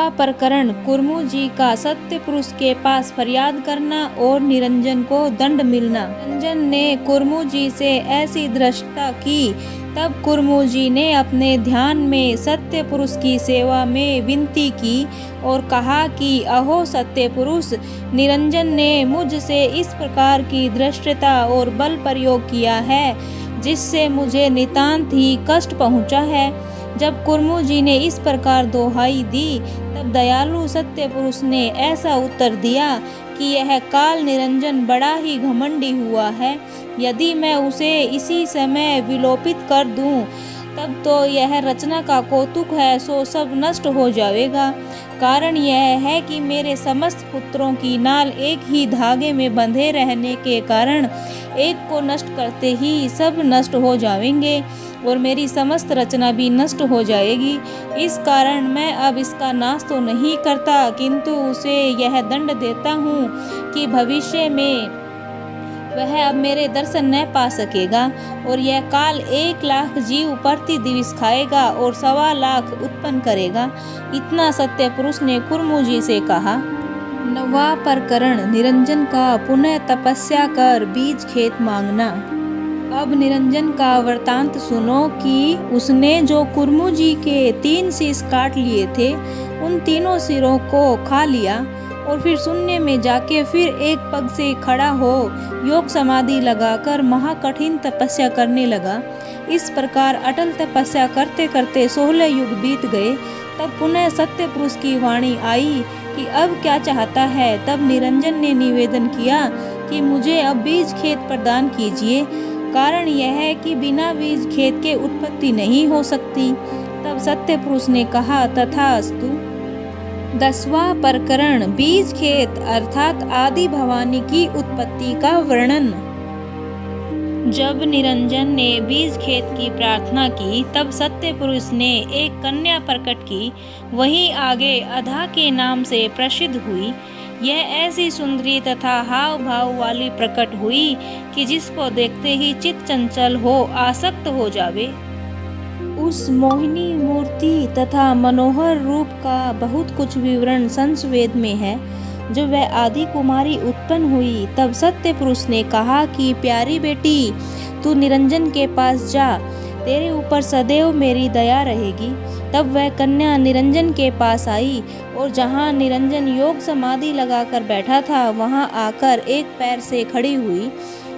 9वां प्रकरण कुर्मू जी का सत्य पुरुष के पास फरियाद करना और निरंजन को दंड मिलना। निरंजन ने कुर्मू जी से ऐसी धृष्टता की। तब कुर्मू जी ने अपने ध्यान में सत्य पुरुष की सेवा में विनती की और कहा कि अहो सत्य पुरुष, निरंजन ने मुझसे इस प्रकार की धृष्टता और बल प्रयोग किया है जिससे मुझे नितांत ही कष्ट पहुँचा है। जब कुर्मू जी ने इस प्रकार दोहाई दी तब दयालु सत्य पुरुष ने ऐसा उत्तर दिया कि यह काल निरंजन बड़ा ही घमंडी हुआ है। यदि मैं उसे इसी समय विलोपित कर दूं तब तो यह रचना का कौतुक है सो सब नष्ट हो जाएगा। कारण यह है कि मेरे समस्त पुत्रों की नाल एक ही धागे में बंधे रहने के कारण एक को नष्ट करते ही सब नष्ट हो जाएंगे और मेरी समस्त रचना भी नष्ट हो जाएगी। इस कारण मैं अब इसका नाश तो नहीं करता किंतु उसे यह दंड देता हूँ कि भविष्य में वह अब मेरे दर्शन न पा सकेगा और यह काल 1,00,000 जीव प्रति दिवस खाएगा और 1,25,00,000 उत्पन्न करेगा। इतना सत्य पुरुष ने कुर्मू जी से कहा। 9वां प्रकरण निरंजन का पुनः तपस्या कर बीज खेत मांगना। अब निरंजन का वृतांत सुनो कि उसने जो कुर्मू जी के 3 शीश काट लिए थे उन तीनों सिरों को खा लिया और फिर शून्य में जाके फिर एक पग से खड़ा हो योग समाधि लगाकर महाकठिन तपस्या करने लगा। इस प्रकार अटल तपस्या करते करते 16 युग बीत गए। तब पुनः सत्य पुरुष की वाणी आई कि अब क्या चाहता है। तब निरंजन ने निवेदन किया कि मुझे अब बीज खेत प्रदान कीजिए। कारण यह है कि बिना बीज खेत के उत्पत्ति नहीं हो सकती। तब सत्य पुरुष ने कहा तथास्तु। 10वां प्रकरण बीज खेत अर्थात आदि भवानी की उत्पत्ति का वर्णन। जब निरंजन ने बीज खेत की प्रार्थना की तब सत्य पुरुष ने एक कन्या प्रकट की। वहीं आगे अधा के नाम से प्रसिद्ध हुई। यह ऐसी सुंदरी तथा हाव भाव वाली प्रकट हुई कि जिसको देखते ही चित्त चंचल हो आसक्त हो जावे। उस मोहिनी मूर्ति तथा मनोहर रूप का बहुत कुछ विवरण संस्वेद में है। जब वह आदि कुमारी उत्पन्न हुई तब सत्य पुरुष ने कहा कि प्यारी बेटी, तू निरंजन के पास जा, तेरे ऊपर सदैव मेरी दया रहेगी। तब वह कन्या निरंजन के पास आई और जहाँ निरंजन योग समाधि लगाकर बैठा था वहाँ आकर एक पैर से खड़ी हुई।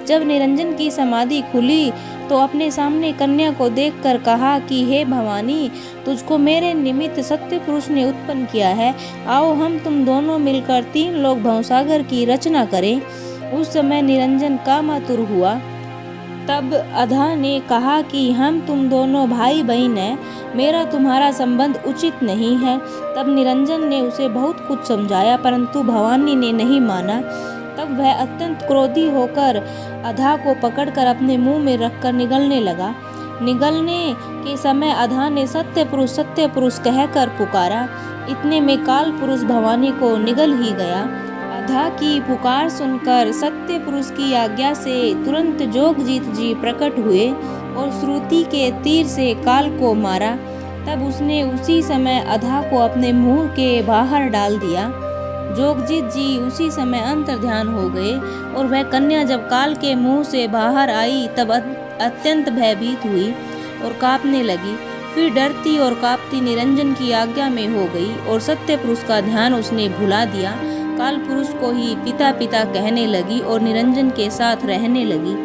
जब निरंजन की समाधि खुली तो अपने सामने कन्या को देखकर कहा कि हे भवानी, तुझको मेरे निमित्त सत्य पुरुष ने उत्पन्न किया है। आओ हम तुम दोनों मिलकर 3 लोक भवसागर की रचना करें। उस समय निरंजन कामातुर हुआ। तब अधा ने कहा कि हम तुम दोनों भाई बहन हैं, मेरा तुम्हारा संबंध उचित नहीं है। तब निरंजन ने उसे बहुत कुछ समझाया परंतु भवानी ने नहीं माना। तब वह अत्यंत क्रोधी होकर अधा को पकड़कर अपने मुंह में रखकर निगलने लगा। निगलने के समय अधा ने सत्य पुरुष कहकर पुकारा। इतने में काल पुरुष भवानी को निगल ही गया। अधा की पुकार सुनकर सत्य पुरुष की आज्ञा से तुरंत जोगजीत जी प्रकट हुए और श्रुति के तीर से काल को मारा। तब उसने उसी समय अधा को अपने मुंह के बाहर डाल दिया। जोगजीत जी उसी समय अंतर्ध्यान हो गए और वह कन्या जब काल के मुंह से बाहर आई तब अत्यंत भयभीत हुई और कांपने लगी। फिर डरती और कांपती निरंजन की आज्ञा में हो गई और सत्य पुरुष का ध्यान उसने भुला दिया। काल पुरुष को ही पिता पिता कहने लगी और निरंजन के साथ रहने लगी।